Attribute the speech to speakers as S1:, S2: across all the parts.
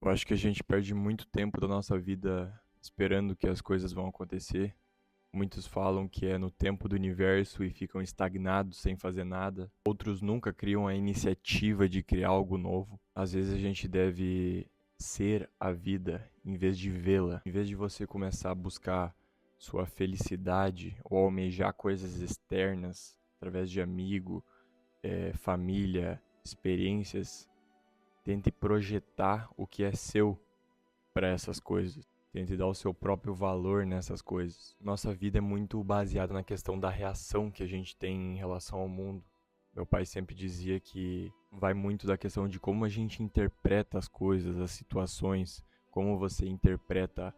S1: Eu acho que a gente perde muito tempo da nossa vida esperando que as coisas vão acontecer. Muitos falam que é no tempo do universo e ficam estagnados sem fazer nada. Outros nunca criam a iniciativa de criar algo novo. Às vezes a gente deve ser a vida em vez de vê-la. Em vez de você começar a buscar sua felicidade ou almejar coisas externas através de amigo, família, experiências, tente projetar o que é seu para essas coisas. Tente dar o seu próprio valor nessas coisas. Nossa vida é muito baseada na questão da reação que a gente tem em relação ao mundo. Meu pai sempre dizia que vai muito da questão de como a gente interpreta as coisas, as situações, como você interpreta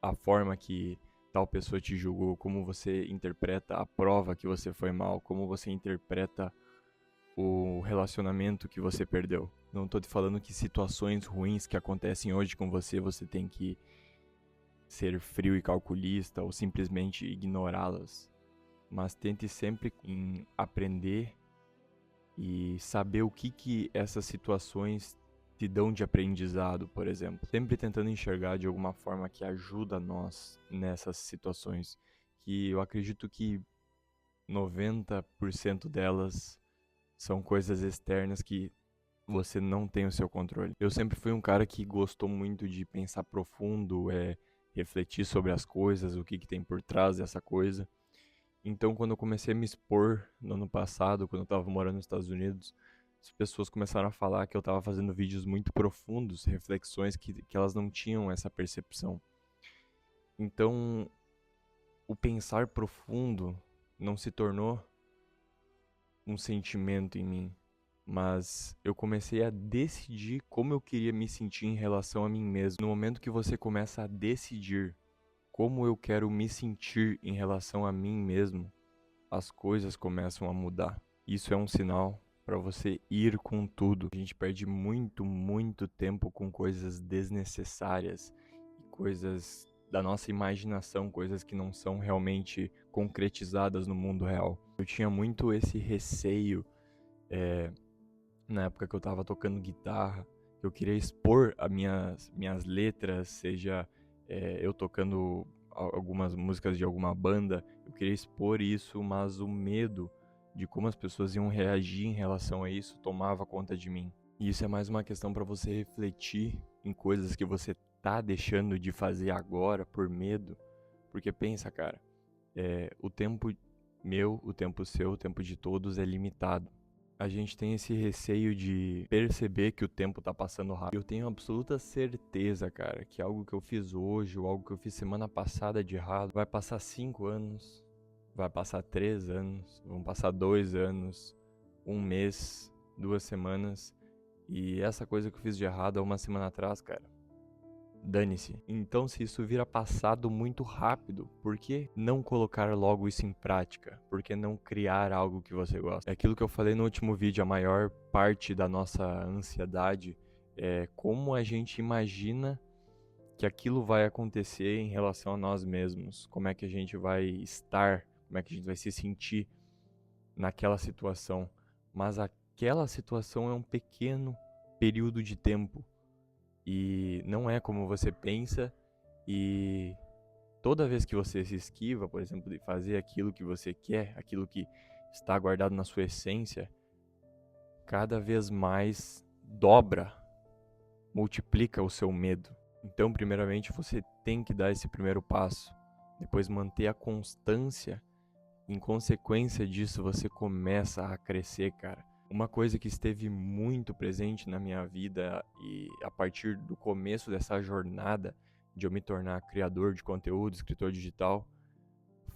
S1: a forma que tal pessoa te julgou, como você interpreta a prova que você foi mal, como você interpreta o relacionamento que você perdeu. Não tô te falando que situações ruins que acontecem hoje com você, você tem que ser frio e calculista ou simplesmente ignorá-las. Mas tente sempre em aprender e saber o que essas situações te dão de aprendizado, por exemplo. Sempre tentando enxergar de alguma forma que ajuda nós nessas situações. Que eu acredito que 90% delas são coisas externas que você não tem o seu controle. Eu sempre fui um cara que gostou muito de pensar profundo, refletir sobre as coisas, o que tem por trás dessa coisa. Então, quando eu comecei a me expor no ano passado, quando eu estava morando nos Estados Unidos, as pessoas começaram a falar que eu estava fazendo vídeos muito profundos, reflexões que elas não tinham essa percepção. Então, o pensar profundo não se tornou um sentimento em mim, mas eu comecei a decidir como eu queria me sentir em relação a mim mesmo. No momento que você começa a decidir como eu quero me sentir em relação a mim mesmo, as coisas começam a mudar. Isso é um sinal para você ir com tudo. A gente perde muito, muito tempo com coisas desnecessárias e coisas da nossa imaginação, coisas que não são realmente concretizadas no mundo real. Eu tinha muito esse receio na época que eu tava tocando guitarra, eu queria expor as minhas letras, seja eu tocando algumas músicas de alguma banda, eu queria expor isso, mas o medo de como as pessoas iam reagir em relação a isso tomava conta de mim. E isso é mais uma questão para você refletir em coisas que você tá deixando de fazer agora por medo, porque pensa, cara, o tempo meu, o tempo seu, o tempo de todos é limitado. A gente tem esse receio de perceber que o tempo tá passando rápido. Eu tenho absoluta certeza, cara, que algo que eu fiz hoje ou algo que eu fiz semana passada de errado vai passar 5 anos, vai passar 3 anos, vão passar 2 anos, um mês, 2 semanas. E essa coisa que eu fiz de errado há uma semana atrás, cara, dane-se. Então, se isso vira passado muito rápido, por que não colocar logo isso em prática? Por que não criar algo que você gosta? É aquilo que eu falei no último vídeo, a maior parte da nossa ansiedade é como a gente imagina que aquilo vai acontecer em relação a nós mesmos. Como é que a gente vai estar, como é que a gente vai se sentir naquela situação. Mas aquela situação é um pequeno período de tempo e não é como você pensa, e toda vez que você se esquiva, por exemplo, de fazer aquilo que você quer, aquilo que está guardado na sua essência, cada vez mais dobra, multiplica o seu medo. Então, primeiramente, você tem que dar esse primeiro passo, depois manter a constância. Em consequência disso, você começa a crescer, cara. Uma coisa que esteve muito presente na minha vida e a partir do começo dessa jornada de eu me tornar criador de conteúdo, escritor digital,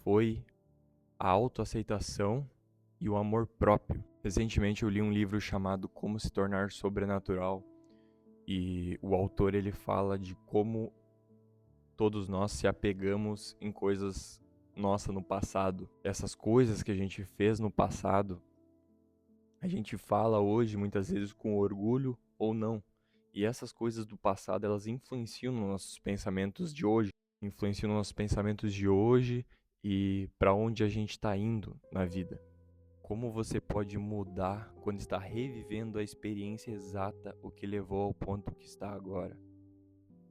S1: foi a autoaceitação e o amor próprio. Recentemente eu li um livro chamado Como se tornar sobrenatural e o autor ele fala de como todos nós se apegamos em coisas nossa no passado. Essas coisas que a gente fez no passado, a gente fala hoje muitas vezes com orgulho ou não. E essas coisas do passado, elas influenciam nos nossos pensamentos de hoje, influenciam nos nossos pensamentos de hoje e para onde a gente está indo na vida. como você pode mudar quando está revivendo a experiência exata, o que levou ao ponto que está agora.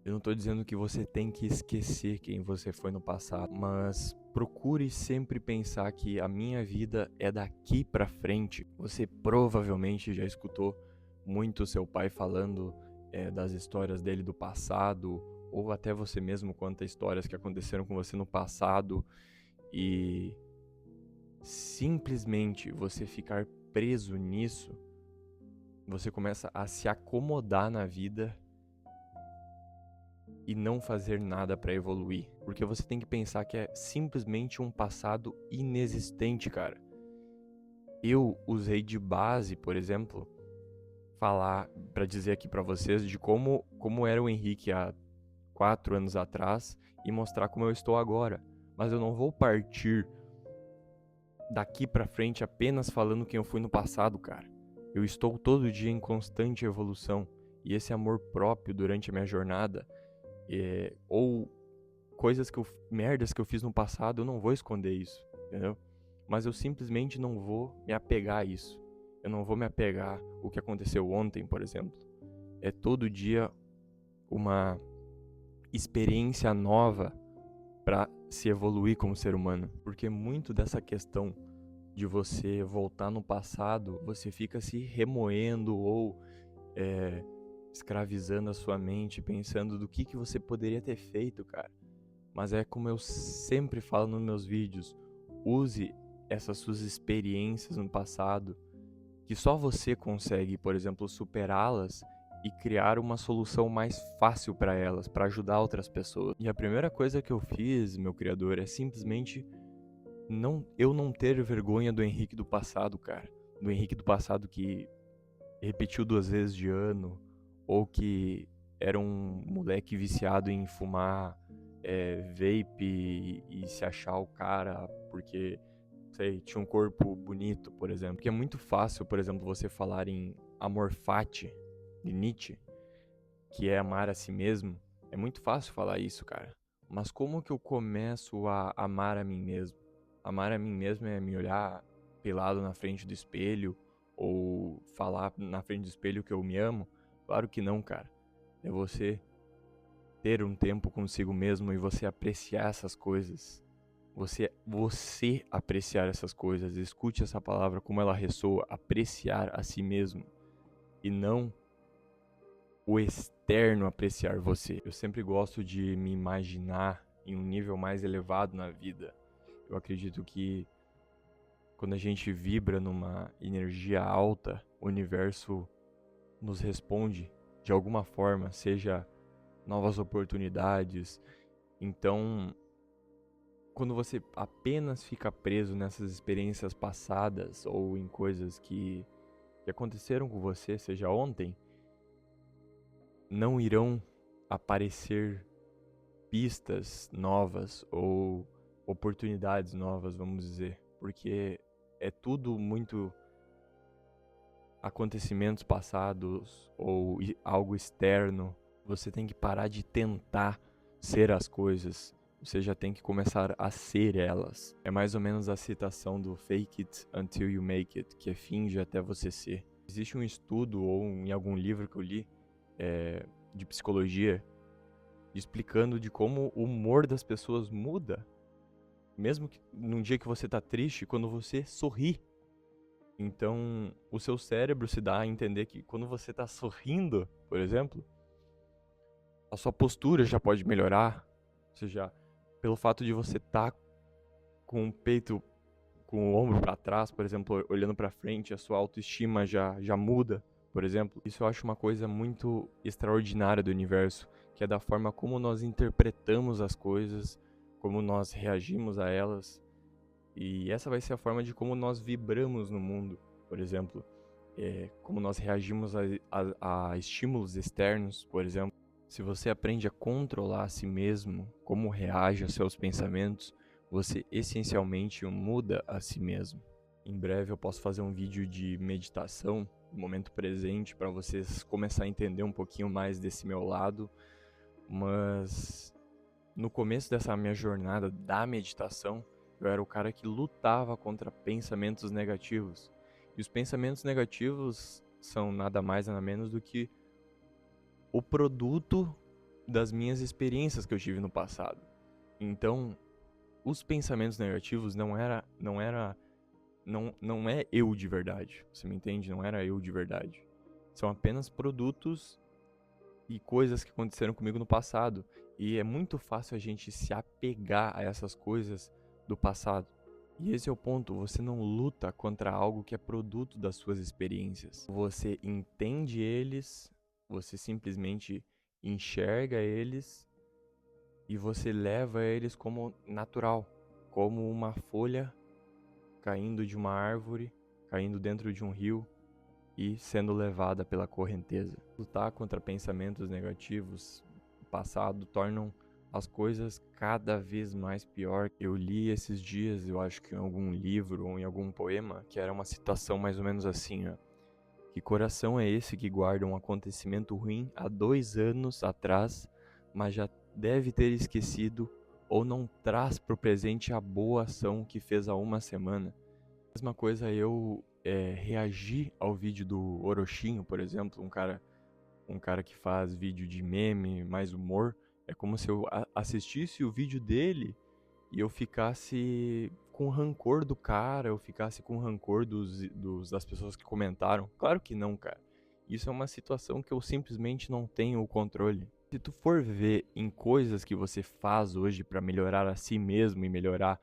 S1: Eu não estou dizendo que você tem que esquecer quem você foi no passado, mas procure sempre pensar que a minha vida é daqui pra frente. Você provavelmente já escutou muito seu pai falando das histórias dele do passado, ou até você mesmo conta histórias que aconteceram com você no passado, e simplesmente você ficar preso nisso, você começa a se acomodar na vida e não fazer nada pra evoluir. Porque você tem que pensar que é simplesmente um passado inexistente, cara. Eu usei de base, por exemplo, falar pra dizer aqui pra vocês de como era o Henrique há 4 anos atrás e mostrar como eu estou agora. Mas eu não vou partir daqui pra frente apenas falando quem eu fui no passado, cara. Eu estou todo dia em constante evolução. E esse amor próprio durante a minha jornada, ou merdas que eu fiz no passado, eu não vou esconder isso, entendeu? Mas eu simplesmente não vou me apegar a isso. Eu não vou me apegar ao que aconteceu ontem, por exemplo. É todo dia uma experiência nova para se evoluir como ser humano. Porque muito dessa questão de você voltar no passado, você fica se remoendo ou escravizando a sua mente, pensando do que você poderia ter feito, cara. Mas é como eu sempre falo nos meus vídeos, use essas suas experiências no passado, que só você consegue, por exemplo, superá-las e criar uma solução mais fácil para elas, para ajudar outras pessoas. E a primeira coisa que eu fiz, meu criador, é simplesmente eu não ter vergonha do Henrique do passado, cara. Do Henrique do passado que repetiu 2 vezes de ano, ou que era um moleque viciado em fumar vape e se achar o cara porque, sei, tinha um corpo bonito, por exemplo. Porque é muito fácil, por exemplo, você falar em amor fati, de Nietzsche, que é amar a si mesmo. É muito fácil falar isso, cara. Mas como que eu começo a amar a mim mesmo? Amar a mim mesmo é me olhar pelado na frente do espelho ou falar na frente do espelho que eu me amo? Claro que não, cara. É você ter um tempo consigo mesmo e você apreciar essas coisas. Você apreciar essas coisas. Escute essa palavra como ela ressoa. Apreciar a si mesmo. E não o externo apreciar você. Eu sempre gosto de me imaginar em um nível mais elevado na vida. Eu acredito que quando a gente vibra numa energia alta, o universo nos responde de alguma forma, seja novas oportunidades. Então, quando você apenas fica preso nessas experiências passadas ou em coisas que aconteceram com você, seja ontem, não irão aparecer pistas novas ou oportunidades novas, vamos dizer, porque é tudo muito acontecimentos passados ou algo externo. Você tem que parar de tentar ser as coisas. Você já tem que começar a ser elas. É mais ou menos a citação do fake it until you make it, que é finge até você ser. Existe um estudo ou em algum livro que eu li de psicologia explicando de como o humor das pessoas muda, mesmo que num dia que você tá triste, quando você sorri. Então, o seu cérebro se dá a entender que quando você tá sorrindo, por exemplo, a sua postura já pode melhorar. Ou seja, pelo fato de você estar com o peito, com o ombro para trás, por exemplo, olhando para frente, a sua autoestima já muda, por exemplo. Isso eu acho uma coisa muito extraordinária do universo, que é da forma como nós interpretamos as coisas, como nós reagimos a elas. E essa vai ser a forma de como nós vibramos no mundo, por exemplo. Como nós reagimos a estímulos externos, por exemplo. Se você aprende a controlar a si mesmo, como reage aos seus pensamentos, você essencialmente muda a si mesmo. Em breve eu posso fazer um vídeo de meditação, no momento presente, para vocês começar a entender um pouquinho mais desse meu lado. Mas no começo dessa minha jornada da meditação, Eu era o cara que lutava contra pensamentos negativos. E os pensamentos negativos são nada mais nada menos do que o produto das minhas experiências que eu tive no passado. Então, os pensamentos negativos não é eu de verdade. Você me entende? Não era eu de verdade. São apenas produtos e coisas que aconteceram comigo no passado. E é muito fácil a gente se apegar a essas coisas do passado. E esse é o ponto, você não luta contra algo que é produto das suas experiências. Você entende eles, você simplesmente enxerga eles e você leva eles como natural, como uma folha caindo de uma árvore, caindo dentro de um rio e sendo levada pela correnteza. Lutar contra pensamentos negativos do passado tornam as coisas cada vez mais pior. Eu li esses dias, eu acho que em algum livro ou em algum poema, que era uma citação mais ou menos assim, ó. Que coração é esse que guarda um acontecimento ruim há 2 anos atrás, mas já deve ter esquecido ou não traz pro presente a boa ação que fez há uma semana? Mesma coisa eu reagir ao vídeo do Orochinho, por exemplo, um cara que faz vídeo de meme, mais humor. É como se eu assistisse o vídeo dele e eu ficasse com rancor do cara, eu ficasse com rancor das pessoas que comentaram. Claro que não, cara. Isso é uma situação que eu simplesmente não tenho o controle. Se tu for ver em coisas que você faz hoje pra melhorar a si mesmo e melhorar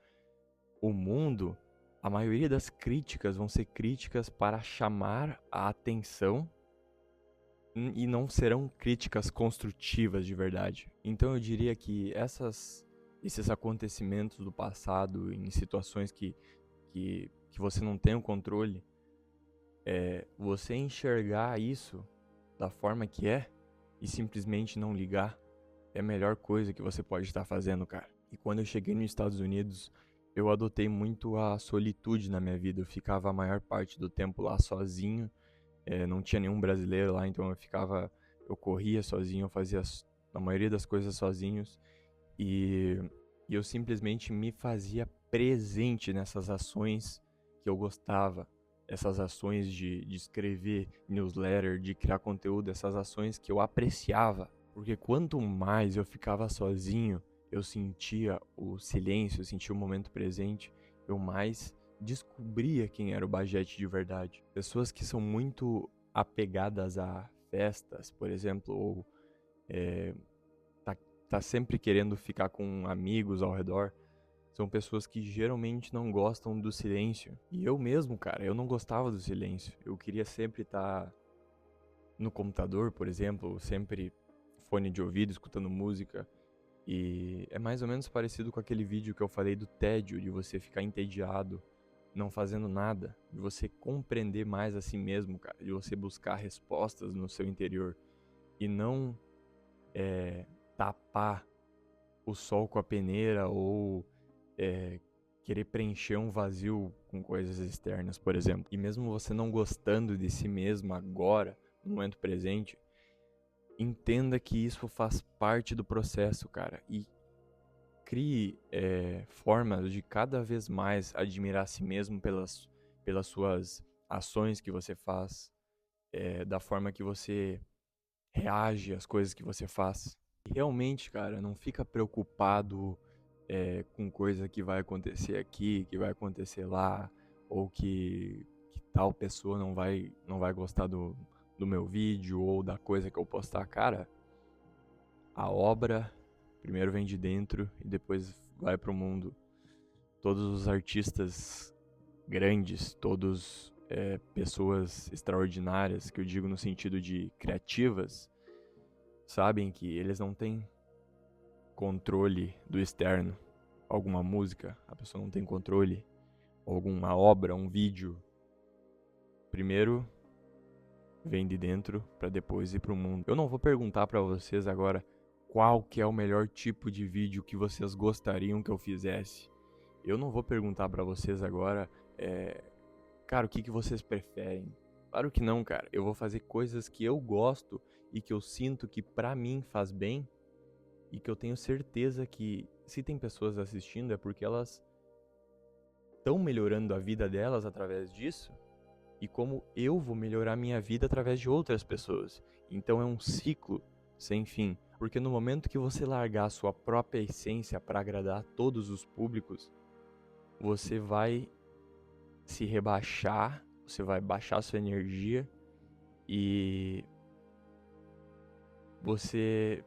S1: o mundo, a maioria das críticas vão ser críticas para chamar a atenção e não serão críticas construtivas de verdade. Então eu diria que esses acontecimentos do passado, em situações que você não tem o controle, você enxergar isso da forma que é e simplesmente não ligar é a melhor coisa que você pode estar fazendo, cara. E quando eu cheguei nos Estados Unidos, eu adotei muito a solitude na minha vida. Eu ficava a maior parte do tempo lá sozinho. Não tinha nenhum brasileiro lá, então eu corria sozinho, eu fazia a maioria das coisas sozinhos. E eu simplesmente me fazia presente nessas ações que eu gostava. Essas ações de escrever newsletter, de criar conteúdo, essas ações que eu apreciava. Porque quanto mais eu ficava sozinho, eu sentia o silêncio, eu sentia o momento presente, eu mais descobria quem era o Bajete de verdade. Pessoas que são muito apegadas a festas, por exemplo, ou tá sempre querendo ficar com amigos ao redor, são pessoas que geralmente não gostam do silêncio. E eu mesmo, cara, eu não gostava do silêncio. Eu queria sempre estar no computador, por exemplo, sempre fone de ouvido, escutando música. E é mais ou menos parecido com aquele vídeo que eu falei do tédio, de você ficar entediado, não fazendo nada, de você compreender mais a si mesmo, cara, de você buscar respostas no seu interior e não tapar o sol com a peneira ou querer preencher um vazio com coisas externas, por exemplo. E mesmo você não gostando de si mesmo agora, no momento presente, entenda que isso faz parte do processo, cara. E crie formas de cada vez mais admirar a si mesmo pelas suas ações que você faz, da forma que você reage às coisas que você faz. E realmente, cara, não fica preocupado com coisa que vai acontecer aqui, que vai acontecer lá, ou que tal pessoa não vai gostar do meu vídeo ou da coisa que eu postar. Cara, a obra primeiro vem de dentro e depois vai pro mundo. Todos os artistas grandes, todos pessoas extraordinárias, que eu digo no sentido de criativas, sabem que eles não têm controle do externo. Alguma música, a pessoa não tem controle. Alguma obra, um vídeo. Primeiro vem de dentro para depois ir pro mundo. Eu não vou perguntar para vocês agora qual que é o melhor tipo de vídeo que vocês gostariam que eu fizesse. Eu não vou perguntar para vocês agora, cara, o que vocês preferem. Claro que não, cara. Eu vou fazer coisas que eu gosto e que eu sinto que pra mim faz bem e que eu tenho certeza que se tem pessoas assistindo é porque elas estão melhorando a vida delas através disso e como eu vou melhorar minha vida através de outras pessoas. Então é um ciclo sem fim, porque no momento que você largar a sua própria essência para agradar todos os públicos, você vai se rebaixar, você vai baixar sua energia e você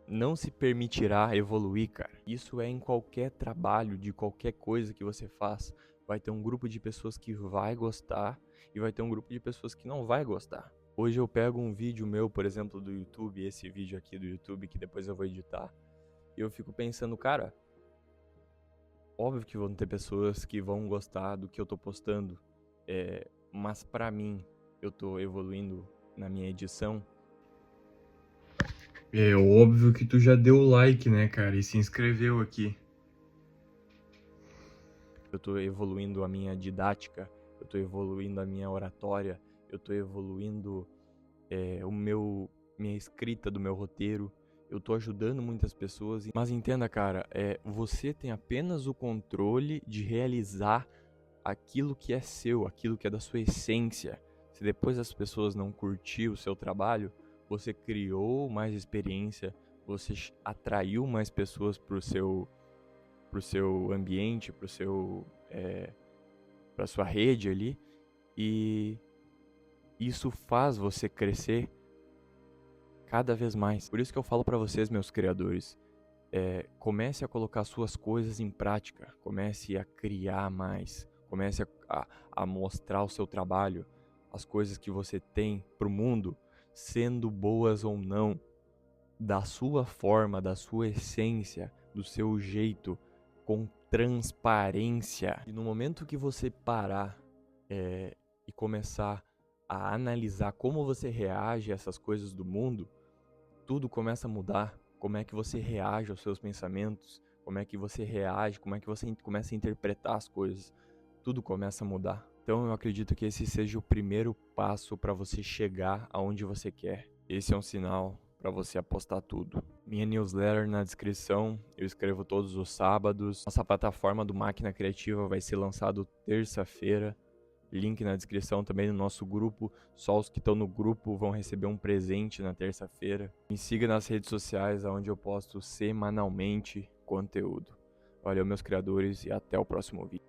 S1: não se permitirá evoluir, cara. Isso é em qualquer trabalho, de qualquer coisa que você faz. Vai ter um grupo de pessoas que vai gostar e vai ter um grupo de pessoas que não vai gostar. Hoje eu pego um vídeo meu, por exemplo, do YouTube, esse vídeo aqui do YouTube, que depois eu vou editar, e eu fico pensando, cara, óbvio que vão ter pessoas que vão gostar do que eu tô postando, mas pra mim, eu tô evoluindo na minha edição.
S2: É óbvio que tu já deu o like, né, cara, e se inscreveu aqui.
S1: Eu tô evoluindo a minha didática, eu tô evoluindo a minha oratória, eu tô evoluindo minha escrita do meu roteiro, eu tô ajudando muitas pessoas. Mas entenda, cara, você tem apenas o controle de realizar aquilo que é seu, aquilo que é da sua essência. Se depois as pessoas não curtir o seu trabalho, você criou mais experiência, você atraiu mais pessoas pro seu ambiente, pra sua rede ali, e isso faz você crescer cada vez mais. Por isso que eu falo pra vocês, meus criadores, comece a colocar suas coisas em prática, comece a criar mais, comece a mostrar o seu trabalho, as coisas que você tem pro mundo, sendo boas ou não, da sua forma, da sua essência, do seu jeito, com transparência. E no momento que você parar e começar a analisar como você reage a essas coisas do mundo, tudo começa a mudar. Como é que você reage aos seus pensamentos, como é que você reage, como é que você começa a interpretar as coisas. Tudo começa a mudar. Então eu acredito que esse seja o primeiro passo para você chegar aonde você quer. Esse é um sinal para você apostar tudo. Minha newsletter na descrição, eu escrevo todos os sábados. Nossa plataforma do Máquina Criativa vai ser lançado terça-feira. Link na descrição também no nosso grupo. Só os que estão no grupo vão receber um presente na terça-feira. Me siga nas redes sociais, onde eu posto semanalmente conteúdo. Valeu, meus criadores, e até o próximo vídeo.